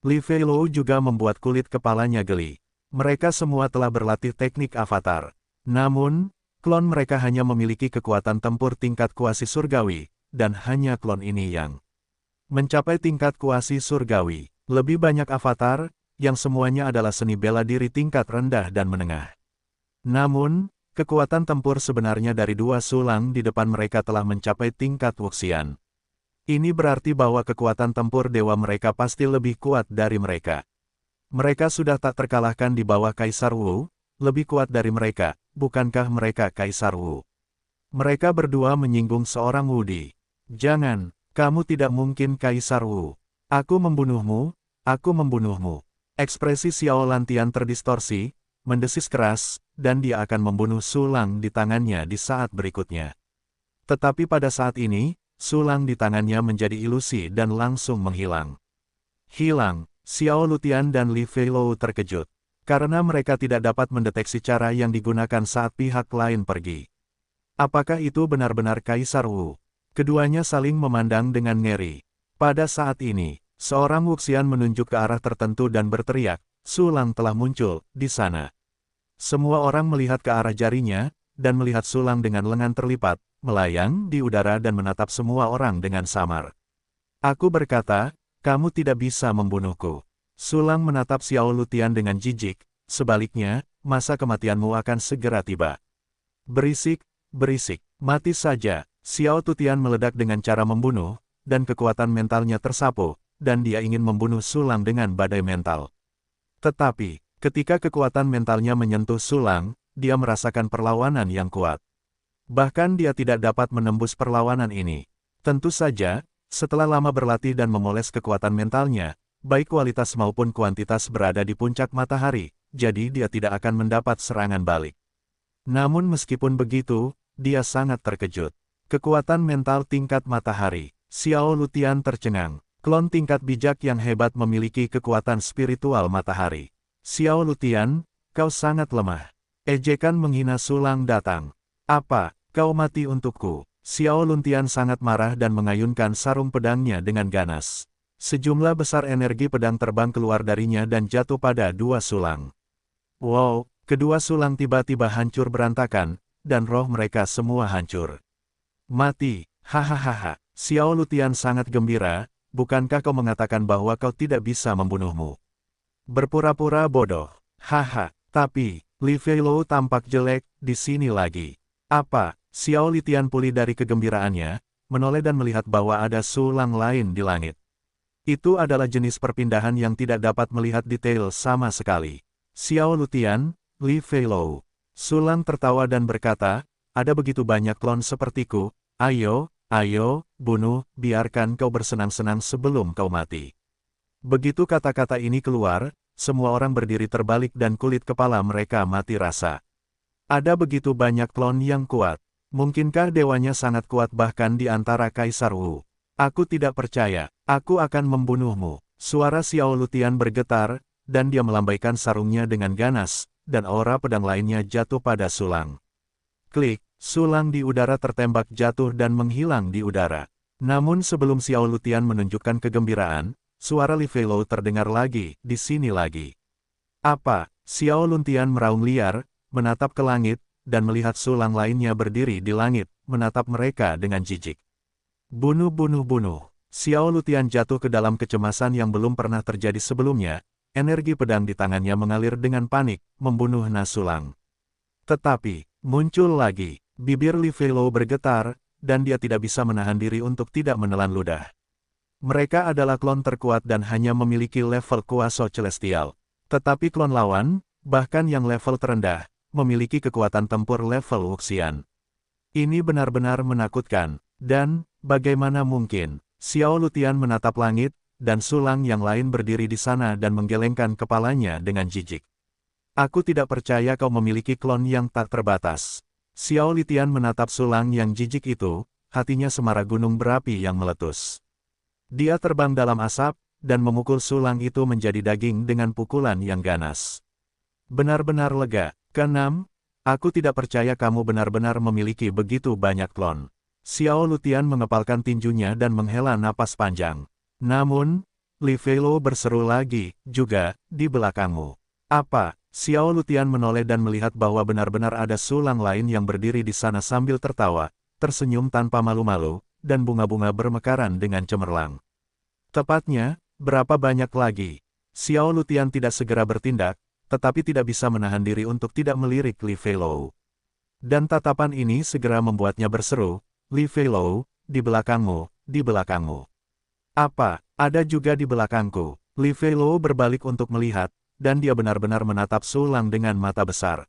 Li Feilou juga membuat kulit kepalanya geli. Mereka semua telah berlatih teknik avatar. Namun, klon mereka hanya memiliki kekuatan tempur tingkat kuasi surgawi, dan hanya klon ini yang mencapai tingkat kuasi surgawi. Lebih banyak avatar, yang semuanya adalah seni bela diri tingkat rendah dan menengah. Namun, kekuatan tempur sebenarnya dari dua Sulang di depan mereka telah mencapai tingkat Wuxian. Ini berarti bahwa kekuatan tempur dewa mereka pasti lebih kuat dari mereka. Mereka sudah tak terkalahkan di bawah Kaisar Wu, lebih kuat dari mereka, bukankah mereka Kaisar Wu? Mereka berdua menyinggung seorang Wudi. Jangan, kamu tidak mungkin Kaisar Wu. Aku membunuhmu, aku membunuhmu. Ekspresi Xiao Lantian terdistorsi, mendesis keras, dan dia akan membunuh Sulang di tangannya di saat berikutnya. Tetapi pada saat ini, Sulang di tangannya menjadi ilusi dan langsung menghilang. Hilang, Xiao Lutian dan Li Feilou terkejut, karena mereka tidak dapat mendeteksi cara yang digunakan saat pihak lain pergi. Apakah itu benar-benar Kaisar Wu? Keduanya saling memandang dengan ngeri. Pada saat ini, seorang Wuxian menunjuk ke arah tertentu dan berteriak, Sulang telah muncul di sana. Semua orang melihat ke arah jarinya, dan melihat Sulang dengan lengan terlipat, melayang di udara dan menatap semua orang dengan samar. Aku berkata, kamu tidak bisa membunuhku. Sulang menatap Xiao Lutian dengan jijik, sebaliknya, masa kematianmu akan segera tiba. Berisik, berisik, mati saja. Xiao Lutian meledak dengan cara membunuh, dan kekuatan mentalnya tersapu, dan dia ingin membunuh Sulang dengan badai mental. Tetapi, ketika kekuatan mentalnya menyentuh Sulang, dia merasakan perlawanan yang kuat. Bahkan dia tidak dapat menembus perlawanan ini. Tentu saja, setelah lama berlatih dan memoles kekuatan mentalnya, baik kualitas maupun kuantitas berada di puncak matahari, jadi dia tidak akan mendapat serangan balik. Namun meskipun begitu, dia sangat terkejut. Kekuatan mental tingkat matahari. Xiao Lutian tercengang. Klon tingkat bijak yang hebat memiliki kekuatan spiritual matahari. Xiao Lutian, kau sangat lemah. Ejekan menghina Sulang datang. Apa, kau mati untukku? Xiao Lutian sangat marah dan mengayunkan sarung pedangnya dengan ganas. Sejumlah besar energi pedang terbang keluar darinya dan jatuh pada dua sulang. Wow, kedua sulang tiba-tiba hancur berantakan, dan roh mereka semua hancur. Mati, hahaha. Xiao Lutian sangat gembira, bukankah kau mengatakan bahwa kau tidak bisa membunuhmu? Berpura-pura bodoh. Haha, tapi, Li Feilou tampak jelek di sini lagi. Apa? Xiao Lutian pulih dari kegembiraannya, menoleh dan melihat bahwa ada sulang lain di langit. Itu adalah jenis perpindahan yang tidak dapat melihat detail sama sekali. Xiao Lutian, Li Feilou. Sulang tertawa dan berkata, ada begitu banyak klon sepertiku, ayo, bunuh, biarkan kau bersenang-senang sebelum kau mati. Begitu kata-kata ini keluar, semua orang berdiri terbalik dan kulit kepala mereka mati rasa. Ada begitu banyak klon yang kuat. Mungkinkah dewanya sangat kuat bahkan di antara Kaisar Wu? Aku tidak percaya, aku akan membunuhmu. Suara Xiao Lutian bergetar, dan dia melambaikan sarungnya dengan ganas, dan aura pedang lainnya jatuh pada sulang. Klik, sulang di udara tertembak jatuh dan menghilang di udara. Namun sebelum Xiao Lutian menunjukkan kegembiraan, suara Li Feilou terdengar lagi, di sini lagi. Apa? Xiao Lutian meraung liar, menatap ke langit, dan melihat sulang lainnya berdiri di langit, menatap mereka dengan jijik. Bunuh. Xiao Lutian jatuh ke dalam kecemasan yang belum pernah terjadi sebelumnya, energi pedang di tangannya mengalir dengan panik, membunuh Nasulang. Tetapi, muncul lagi, bibir Li Feilou bergetar, dan dia tidak bisa menahan diri untuk tidak menelan ludah. Mereka adalah klon terkuat dan hanya memiliki level kuasa celestial. Tetapi klon lawan, bahkan yang level terendah, memiliki kekuatan tempur level Wuxian. Ini benar-benar menakutkan, dan, bagaimana mungkin? Xiao Lutian menatap langit, dan sulang yang lain berdiri di sana dan menggelengkan kepalanya dengan jijik. Aku tidak percaya kau memiliki klon yang tak terbatas. Xiao Lutian menatap sulang yang jijik itu, hatinya semara gunung berapi yang meletus. Dia terbang dalam asap, dan memukul sulang itu menjadi daging dengan pukulan yang ganas. Benar-benar lega. Keenam, aku tidak percaya kamu benar-benar memiliki begitu banyak klon. Xiao Lutian mengepalkan tinjunya dan menghela napas panjang. Namun, Li Feilou berseru lagi, juga, di belakangmu. Apa? Xiao Lutian menoleh dan melihat bahwa benar-benar ada sulang lain yang berdiri di sana sambil tertawa, tersenyum tanpa malu-malu, dan bunga-bunga bermekaran dengan cemerlang. Tepatnya, berapa banyak lagi? Xiao Lutian tidak segera bertindak, tetapi tidak bisa menahan diri untuk tidak melirik Li Feilou. Dan tatapan ini segera membuatnya berseru, Li Feilou, di belakangmu, di belakangmu. Apa, ada juga di belakangku? Li Feilou berbalik untuk melihat, dan dia benar-benar menatap sulang dengan mata besar.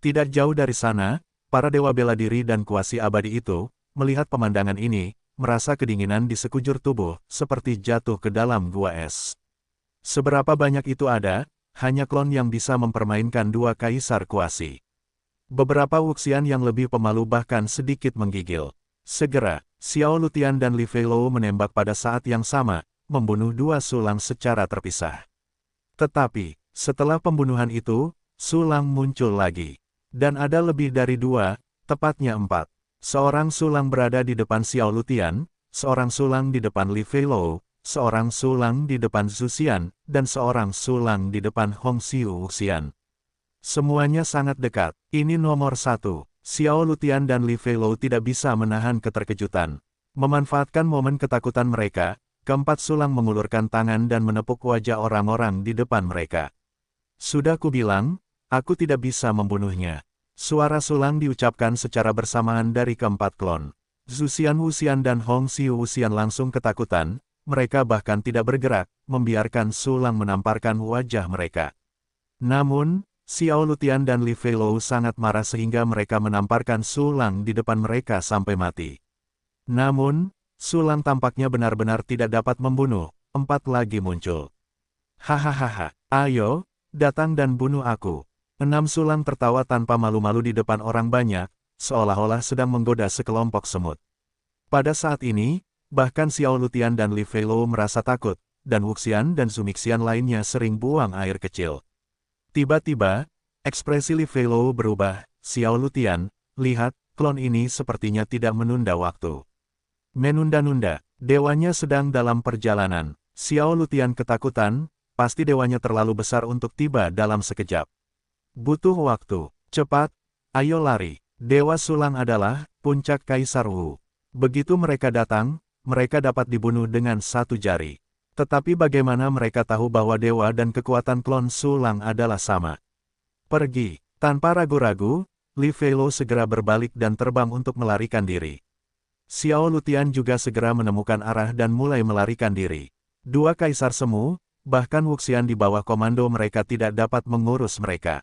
Tidak jauh dari sana, para dewa bela diri dan kuasi abadi itu, melihat pemandangan ini, merasa kedinginan di sekujur tubuh, seperti jatuh ke dalam gua es. Seberapa banyak itu ada? Hanya klon yang bisa mempermainkan dua kaisar kuasi. Beberapa Wuxian yang lebih pemalu bahkan sedikit menggigil. Segera, Xiao Lutian dan Li Feilou menembak pada saat yang sama, membunuh dua sulang secara terpisah. Tetapi, setelah pembunuhan itu, sulang muncul lagi. Dan ada lebih dari dua, tepatnya 4. Seorang sulang berada di depan Xiao Lutian, seorang sulang di depan Li Feilou, seorang sulang di depan Zhu Xian, dan seorang sulang di depan Hongxiu Wuxian. Semuanya sangat dekat. Ini nomor 1. Xiao Lutian dan Li Feilou tidak bisa menahan keterkejutan. Memanfaatkan momen ketakutan mereka, keempat sulang mengulurkan tangan dan menepuk wajah orang-orang di depan mereka. Sudah kubilang, aku tidak bisa membunuhnya. Suara sulang diucapkan secara bersamaan dari keempat klon. Zhu Xian Wuxian dan Hongxiu Wuxian langsung ketakutan. Mereka bahkan tidak bergerak, membiarkan sulang menamparkan wajah mereka. Namun, Xiao Lutian dan Li Feilou sangat marah sehingga mereka menamparkan sulang di depan mereka sampai mati. Namun, sulang tampaknya benar-benar tidak dapat membunuh, 4 lagi muncul. Hahaha, ayo, datang dan bunuh aku. 6 sulang tertawa tanpa malu-malu di depan orang banyak, seolah-olah sedang menggoda sekelompok semut. Pada saat ini, bahkan Xiao Lutian dan Li Feilou merasa takut, dan Wuxian dan Sumixian lainnya sering buang air kecil. Tiba-tiba, ekspresi Li Feilou berubah. Xiao Lutian, lihat, klon ini sepertinya tidak menunda waktu. Menunda-nunda, dewanya sedang dalam perjalanan. Xiao Lutian ketakutan, pasti dewanya terlalu besar untuk tiba dalam sekejap. Butuh waktu, cepat, ayo lari. Dewa Sulang adalah puncak Kaisar Wu. Begitu mereka datang, mereka dapat dibunuh dengan satu jari. Tetapi bagaimana mereka tahu bahwa dewa dan kekuatan klon Sulang adalah sama? Pergi. Tanpa ragu-ragu, Li Feilou segera berbalik dan terbang untuk melarikan diri. Xiao Lutian juga segera menemukan arah dan mulai melarikan diri. Dua kaisar semu, bahkan Wuxian di bawah komando mereka tidak dapat mengurus mereka.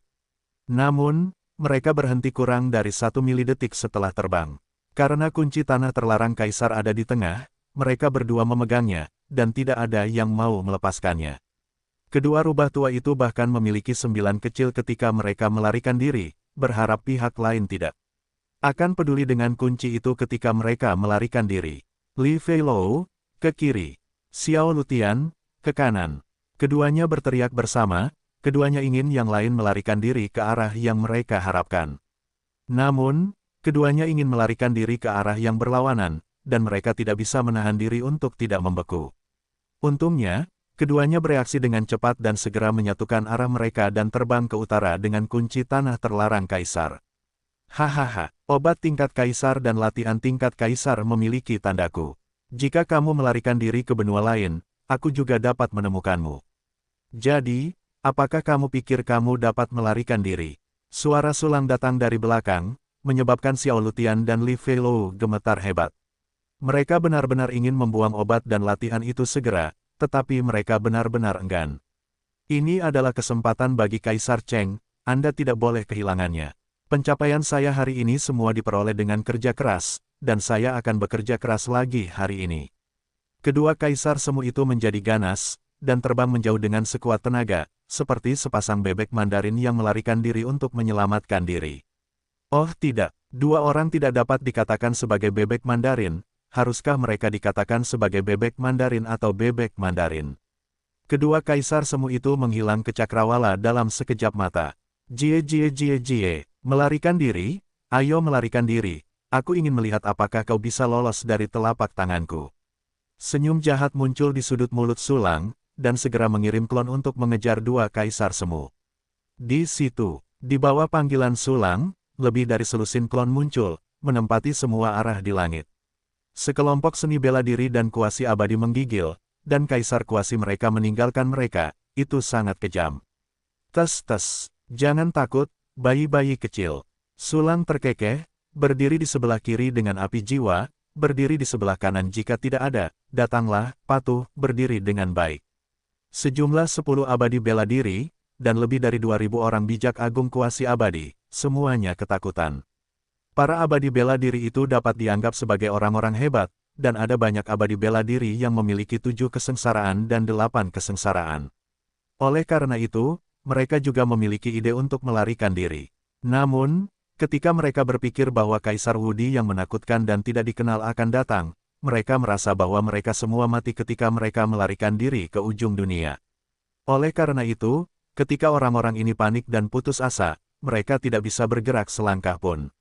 Namun, mereka berhenti kurang dari 1 milidetik setelah terbang. Karena kunci tanah terlarang kaisar ada di tengah, mereka berdua memegangnya, dan tidak ada yang mau melepaskannya. Kedua rubah tua itu bahkan memiliki 9 kecil ketika mereka melarikan diri, berharap pihak lain tidak akan peduli dengan kunci itu ketika mereka melarikan diri. Li Feilou, ke kiri. Xiao Lutian, ke kanan. Keduanya berteriak bersama, keduanya ingin yang lain melarikan diri ke arah yang mereka harapkan. Namun, keduanya ingin melarikan diri ke arah yang berlawanan, dan mereka tidak bisa menahan diri untuk tidak membeku. Untungnya, keduanya bereaksi dengan cepat dan segera menyatukan arah mereka dan terbang ke utara dengan kunci tanah terlarang kaisar. Hahaha, obat tingkat kaisar dan latihan tingkat kaisar memiliki tandaku. Jika kamu melarikan diri ke benua lain, aku juga dapat menemukanmu. Jadi, apakah kamu pikir kamu dapat melarikan diri? Suara sulang datang dari belakang, menyebabkan Xiao Lutian dan Li Feilou gemetar hebat. Mereka benar-benar ingin membuang obat dan latihan itu segera, tetapi mereka benar-benar enggan. Ini adalah kesempatan bagi Kaisar Cheng, Anda tidak boleh kehilangannya. Pencapaian saya hari ini semua diperoleh dengan kerja keras, dan saya akan bekerja keras lagi hari ini. Kedua kaisar semu itu menjadi ganas, dan terbang menjauh dengan sekuat tenaga, seperti sepasang bebek Mandarin yang melarikan diri untuk menyelamatkan diri. Oh tidak, dua orang tidak dapat dikatakan sebagai bebek Mandarin, haruskah mereka dikatakan sebagai bebek Mandarin atau bebek Mandarin? Kedua kaisar semu itu menghilang ke cakrawala dalam sekejap mata. Jie, melarikan diri? Ayo melarikan diri. Aku ingin melihat apakah kau bisa lolos dari telapak tanganku. Senyum jahat muncul di sudut mulut Sulang, dan segera mengirim klon untuk mengejar dua kaisar semu. Di situ, di bawah panggilan Sulang, lebih dari selusin klon muncul, menempati semua arah di langit. Sekelompok seni bela diri dan kuasi abadi menggigil, dan kaisar kuasi mereka meninggalkan mereka, itu sangat kejam. Tes, jangan takut, bayi-bayi kecil. Sulang terkekeh, berdiri di sebelah kiri dengan api jiwa, berdiri di sebelah kanan jika tidak ada, datanglah, patuh, berdiri dengan baik. Sejumlah 10 abadi bela diri, dan lebih dari 2.000 orang bijak agung kuasi abadi, semuanya ketakutan. Para abadi bela diri itu dapat dianggap sebagai orang-orang hebat, dan ada banyak abadi bela diri yang memiliki 7 kesengsaraan dan 8 kesengsaraan. Oleh karena itu, mereka juga memiliki ide untuk melarikan diri. Namun, ketika mereka berpikir bahwa Kaisar Wudi yang menakutkan dan tidak dikenal akan datang, mereka merasa bahwa mereka semua mati ketika mereka melarikan diri ke ujung dunia. Oleh karena itu, ketika orang-orang ini panik dan putus asa, mereka tidak bisa bergerak selangkah pun.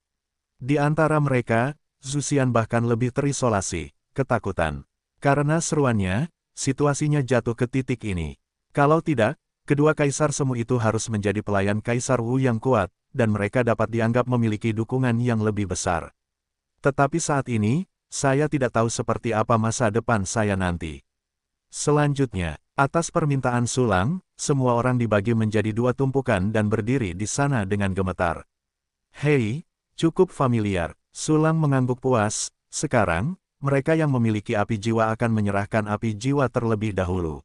Di antara mereka, Zuxian bahkan lebih terisolasi, ketakutan. Karena seruannya, situasinya jatuh ke titik ini. Kalau tidak, kedua kaisar semu itu harus menjadi pelayan Kaisar Wu yang kuat, dan mereka dapat dianggap memiliki dukungan yang lebih besar. Tetapi saat ini, saya tidak tahu seperti apa masa depan saya nanti. Selanjutnya, atas permintaan Sulang, semua orang dibagi menjadi 2 tumpukan dan berdiri di sana dengan gemetar. Hei, cukup familiar, Sulang mengangguk puas, sekarang, mereka yang memiliki api jiwa akan menyerahkan api jiwa terlebih dahulu.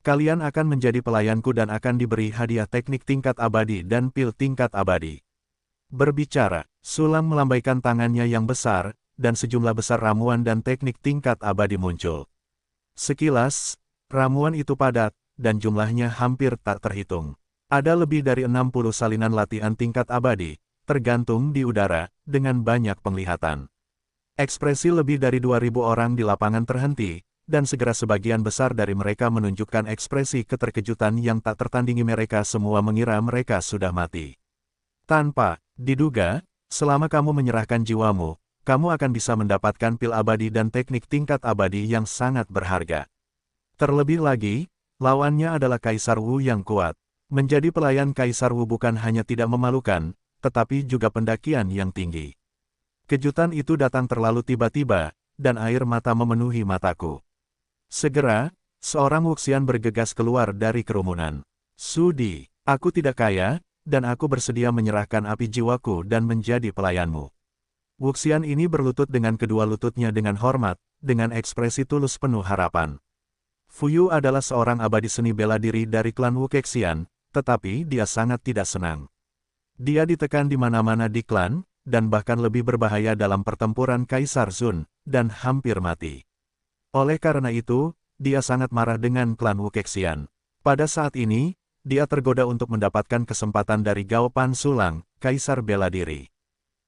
Kalian akan menjadi pelayanku dan akan diberi hadiah teknik tingkat abadi dan pil tingkat abadi. Berbicara, Sulang melambaikan tangannya yang besar, dan sejumlah besar ramuan dan teknik tingkat abadi muncul. Sekilas, ramuan itu padat, dan jumlahnya hampir tak terhitung. Ada lebih dari 60 salinan latihan tingkat abadi, tergantung di udara, dengan banyak penglihatan. Ekspresi lebih dari 2.000 orang di lapangan terhenti, dan segera sebagian besar dari mereka menunjukkan ekspresi keterkejutan yang tak tertandingi. Mereka semua mengira mereka sudah mati. Tanpa diduga, selama kamu menyerahkan jiwamu, kamu akan bisa mendapatkan pil abadi dan teknik tingkat abadi yang sangat berharga. Terlebih lagi, lawannya adalah Kaisar Wu yang kuat. Menjadi pelayan Kaisar Wu bukan hanya tidak memalukan, tetapi juga pendakian yang tinggi. Kejutan itu datang terlalu tiba-tiba, dan air mata memenuhi mataku. Segera, seorang Wuxian bergegas keluar dari kerumunan. Sudi, aku tidak kaya, dan aku bersedia menyerahkan api jiwaku dan menjadi pelayanmu. Wuxian ini berlutut dengan kedua lututnya dengan hormat, dengan ekspresi tulus penuh harapan. Fuyu adalah seorang abadi seni bela diri dari klan Wukexian, tetapi dia sangat tidak senang. Dia ditekan di mana-mana di klan, dan bahkan lebih berbahaya dalam pertempuran Kaisar Zun, dan hampir mati. Oleh karena itu, dia sangat marah dengan klan Wukexian. Pada saat ini, dia tergoda untuk mendapatkan kesempatan dari Gao Pan Sulang, Kaisar bela diri.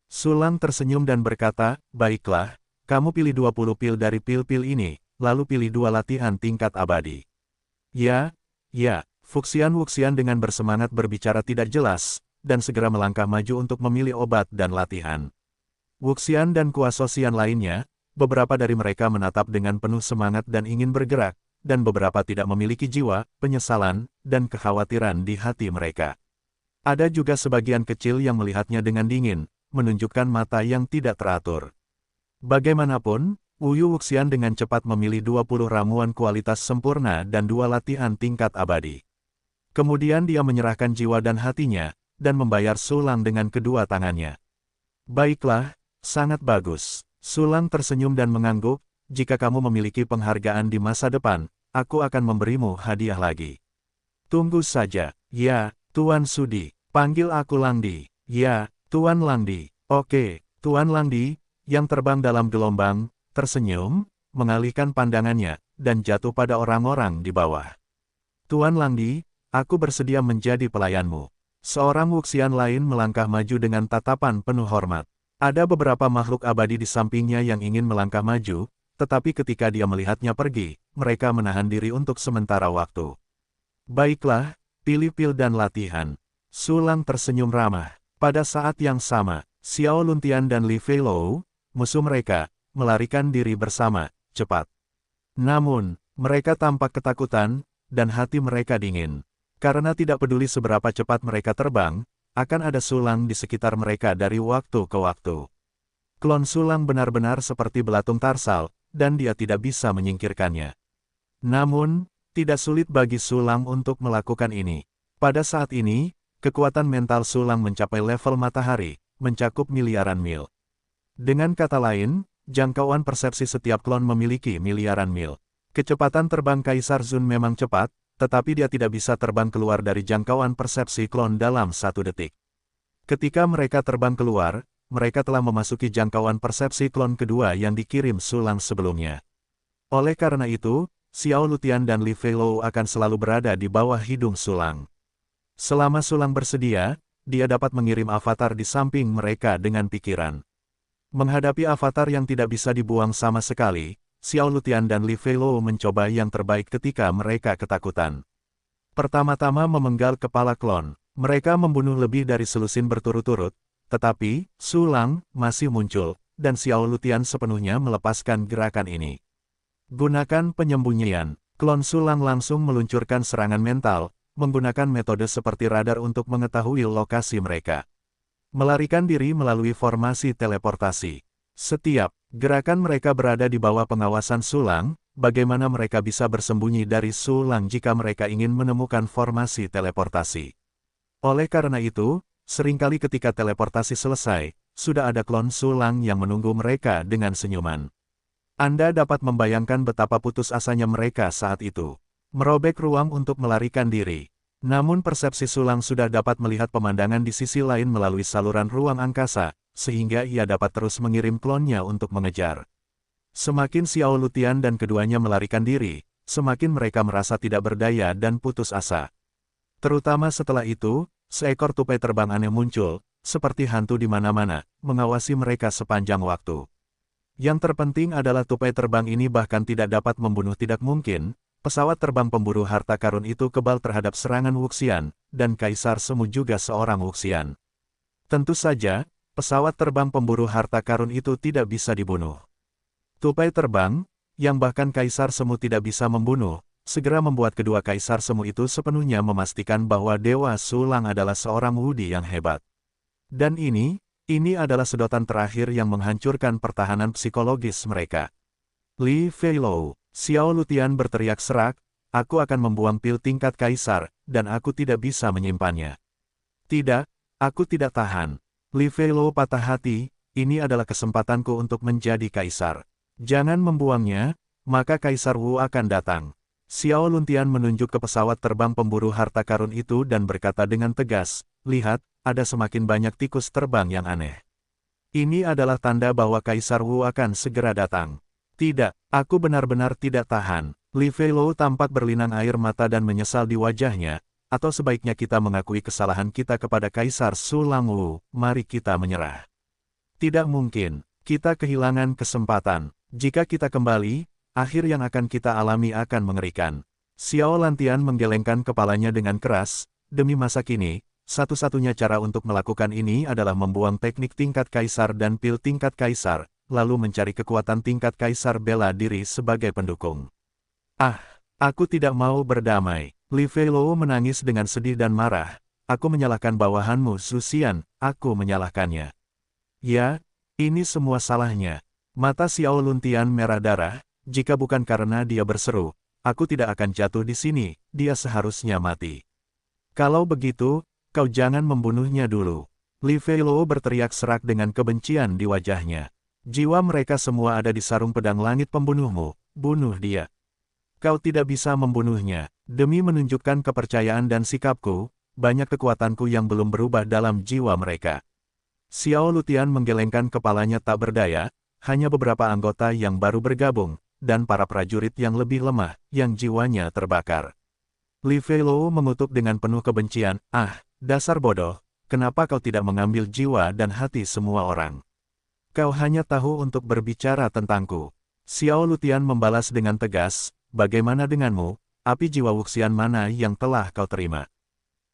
Sulang tersenyum dan berkata, baiklah, kamu pilih 20 pil dari pil-pil ini, lalu pilih 2 latihan tingkat abadi. Ya, Wuxian dengan bersemangat berbicara tidak jelas, dan segera melangkah maju untuk memilih obat dan latihan. Wuxian dan Kuasosian lainnya, beberapa dari mereka menatap dengan penuh semangat dan ingin bergerak, dan beberapa tidak memiliki jiwa, penyesalan, dan kekhawatiran di hati mereka. Ada juga sebagian kecil yang melihatnya dengan dingin, menunjukkan mata yang tidak teratur. Bagaimanapun, Wu Wuxian dengan cepat memilih 20 ramuan kualitas sempurna dan 2 latihan tingkat abadi. Kemudian dia menyerahkan jiwa dan hatinya, dan membayar Sulang dengan kedua tangannya. Baiklah, sangat bagus. Sulang tersenyum dan mengangguk, jika kamu memiliki penghargaan di masa depan, aku akan memberimu hadiah lagi. Tunggu saja. Ya, Tuan Sudi, panggil aku Langdi. Ya, Tuan Langdi. Oke, Tuan Langdi, yang terbang dalam gelombang, tersenyum, mengalihkan pandangannya, dan jatuh pada orang-orang di bawah. Tuan Langdi, aku bersedia menjadi pelayanmu. Seorang Wuxian lain melangkah maju dengan tatapan penuh hormat. Ada beberapa makhluk abadi di sampingnya yang ingin melangkah maju, tetapi ketika dia melihatnya pergi, mereka menahan diri untuk sementara waktu. Baiklah, pilih pil dan latihan. Sulang tersenyum ramah. Pada saat yang sama, Xiao Luntian dan Li Feilou, musuh mereka, melarikan diri bersama, cepat. Namun, mereka tampak ketakutan, dan hati mereka dingin. Karena tidak peduli seberapa cepat mereka terbang, akan ada sulang di sekitar mereka dari waktu ke waktu. Klon sulang benar-benar seperti belatung tarsal, dan dia tidak bisa menyingkirkannya. Namun, tidak sulit bagi sulang untuk melakukan ini. Pada saat ini, kekuatan mental sulang mencapai level matahari, mencakup miliaran mil. Dengan kata lain, jangkauan persepsi setiap klon memiliki miliaran mil. Kecepatan terbang Kaisar Zun memang cepat, tetapi dia tidak bisa terbang keluar dari jangkauan persepsi klon dalam 1 detik. Ketika mereka terbang keluar, mereka telah memasuki jangkauan persepsi klon kedua yang dikirim sulang sebelumnya. Oleh karena itu, Xiao Lutian dan Li Feilou akan selalu berada di bawah hidung sulang. Selama sulang bersedia, dia dapat mengirim avatar di samping mereka dengan pikiran. Menghadapi avatar yang tidak bisa dibuang sama sekali, Xiao Lutian dan Li Feilou mencoba yang terbaik ketika mereka ketakutan. Pertama-tama memenggal kepala klon, mereka membunuh lebih dari selusin berturut-turut, tetapi, sulang, masih muncul, dan Xiao Lutian sepenuhnya melepaskan gerakan ini. Gunakan penyembunyian, klon sulang langsung meluncurkan serangan mental, menggunakan metode seperti radar untuk mengetahui lokasi mereka. Melarikan diri melalui formasi teleportasi. Setiap gerakan mereka berada di bawah pengawasan sulang, bagaimana mereka bisa bersembunyi dari sulang jika mereka ingin menemukan formasi teleportasi. Oleh karena itu, seringkali ketika teleportasi selesai, sudah ada klon sulang yang menunggu mereka dengan senyuman. Anda dapat membayangkan betapa putus asanya mereka saat itu. Merobek ruang untuk melarikan diri. Namun persepsi sulang sudah dapat melihat pemandangan di sisi lain melalui saluran ruang angkasa, sehingga ia dapat terus mengirim klonnya untuk mengejar. Semakin Xiao Lutian dan keduanya melarikan diri, semakin mereka merasa tidak berdaya dan putus asa. Terutama setelah itu, seekor tupai terbang aneh muncul, seperti hantu di mana-mana, mengawasi mereka sepanjang waktu. Yang terpenting adalah tupai terbang ini bahkan tidak dapat membunuh tidak mungkin. Pesawat terbang pemburu harta karun itu kebal terhadap serangan Wuxian, dan Kaisar Semu juga seorang Wuxian. Tentu saja, pesawat terbang pemburu harta karun itu tidak bisa dibunuh. Tupai terbang, yang bahkan Kaisar Semu tidak bisa membunuh, segera membuat kedua Kaisar Semu itu sepenuhnya memastikan bahwa Dewa Sulang adalah seorang wudi yang hebat. Dan ini adalah sedotan terakhir yang menghancurkan pertahanan psikologis mereka. Li Feilou, Xiao Lutian berteriak serak, aku akan membuang pil tingkat Kaisar, dan aku tidak bisa menyimpannya. Tidak, aku tidak tahan. Li Feilou patah hati, ini adalah kesempatanku untuk menjadi Kaisar. Jangan membuangnya, maka Kaisar Wu akan datang. Xiao Lutian menunjuk ke pesawat terbang pemburu harta karun itu dan berkata dengan tegas, lihat, ada semakin banyak tikus terbang yang aneh. Ini adalah tanda bahwa Kaisar Wu akan segera datang. Tidak, aku benar-benar tidak tahan. Li Feilou tampak berlinang air mata dan menyesal di wajahnya, atau sebaiknya kita mengakui kesalahan kita kepada Kaisar Sulang Wu, mari kita menyerah. Tidak mungkin, kita kehilangan kesempatan. Jika kita kembali, akhir yang akan kita alami akan mengerikan. Xiao Lantian menggelengkan kepalanya dengan keras, demi masa kini, satu-satunya cara untuk melakukan ini adalah membuang teknik tingkat Kaisar dan pil tingkat Kaisar, lalu mencari kekuatan tingkat Kaisar bela diri sebagai pendukung. Ah, aku tidak mau berdamai. Li Feilou menangis dengan sedih dan marah. Aku menyalahkan bawahanmu Zhu Xian, aku menyalahkannya. Ya, ini semua salahnya. Mata Xiao Lutian merah darah, jika bukan karena dia berseru, aku tidak akan jatuh di sini, dia seharusnya mati. Kalau begitu, kau jangan membunuhnya dulu. Li Feilou berteriak serak dengan kebencian di wajahnya. Jiwa mereka semua ada di sarung pedang langit pembunuhmu, bunuh dia. Kau tidak bisa membunuhnya. Demi menunjukkan kepercayaan dan sikapku, banyak kekuatanku yang belum berubah dalam jiwa mereka. Xiao Lutian menggelengkan kepalanya tak berdaya, hanya beberapa anggota yang baru bergabung, dan para prajurit yang lebih lemah, yang jiwanya terbakar. Li Feilou mengutuk dengan penuh kebencian, ah, dasar bodoh, kenapa kau tidak mengambil jiwa dan hati semua orang? Kau hanya tahu untuk berbicara tentangku. Xiao Lutian membalas dengan tegas, bagaimana denganmu, api jiwa Wuxian mana yang telah kau terima?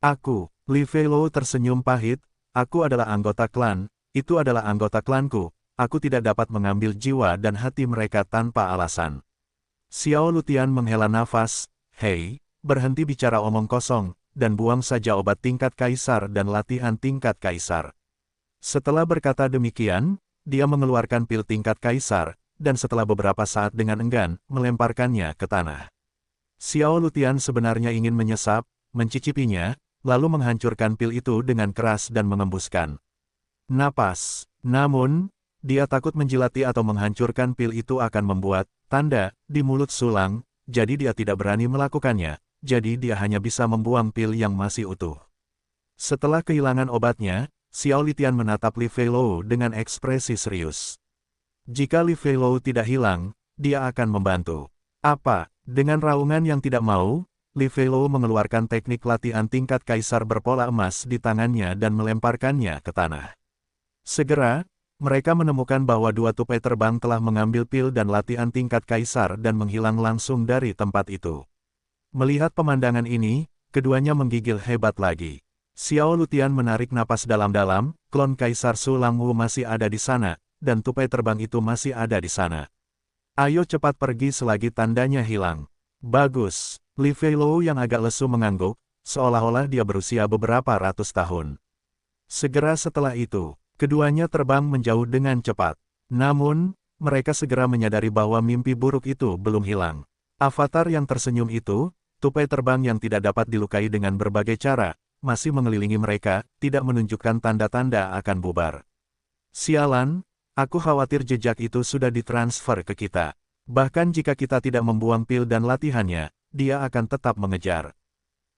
Aku, Li Feilou tersenyum pahit, aku adalah anggota klan, itu adalah anggota klanku, aku tidak dapat mengambil jiwa dan hati mereka tanpa alasan. Xiao Lutian menghela nafas, hei, berhenti bicara omong kosong, dan buang saja obat tingkat Kaisar dan latihan tingkat Kaisar. Setelah berkata demikian, dia mengeluarkan pil tingkat Kaisar, dan setelah beberapa saat dengan enggan, melemparkannya ke tanah. Xiao Lutian sebenarnya ingin menyesap, mencicipinya, lalu menghancurkan pil itu dengan keras dan mengembuskan napas. Namun, dia takut menjilati atau menghancurkan pil itu akan membuat tanda di mulut Sulang, jadi dia tidak berani melakukannya, jadi dia hanya bisa membuang pil yang masih utuh. Setelah kehilangan obatnya, Xiao Lutian menatap Li Feilou dengan ekspresi serius. Jika Li Feilou tidak hilang, dia akan membantu. Apa? Dengan raungan yang tidak mau, Li Feilou mengeluarkan teknik latihan tingkat Kaisar berpola emas di tangannya dan melemparkannya ke tanah. Segera, mereka menemukan bahwa dua tupai terbang telah mengambil pil dan latihan tingkat Kaisar dan menghilang langsung dari tempat itu. Melihat pemandangan ini, keduanya menggigil hebat lagi. Xiao Lutian menarik napas dalam-dalam, klon Kaisar Sulang Wu masih ada di sana, dan tupai terbang itu masih ada di sana. Ayo cepat pergi selagi tandanya hilang. Bagus. Li Feilou yang agak lesu mengangguk, seolah-olah dia berusia beberapa ratus tahun. Segera setelah itu, keduanya terbang menjauh dengan cepat. Namun, mereka segera menyadari bahwa mimpi buruk itu belum hilang. Avatar yang tersenyum itu, tupai terbang yang tidak dapat dilukai dengan berbagai cara, masih mengelilingi mereka, tidak menunjukkan tanda-tanda akan bubar. Sialan, aku khawatir jejak itu sudah ditransfer ke kita. Bahkan jika kita tidak membuang pil dan latihannya, dia akan tetap mengejar.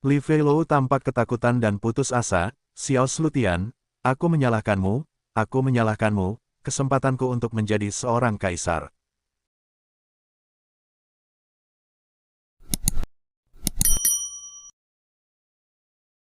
Li Feilou tampak ketakutan dan putus asa, Xiao Lutian, aku menyalahkanmu, kesempatanku untuk menjadi seorang kaisar.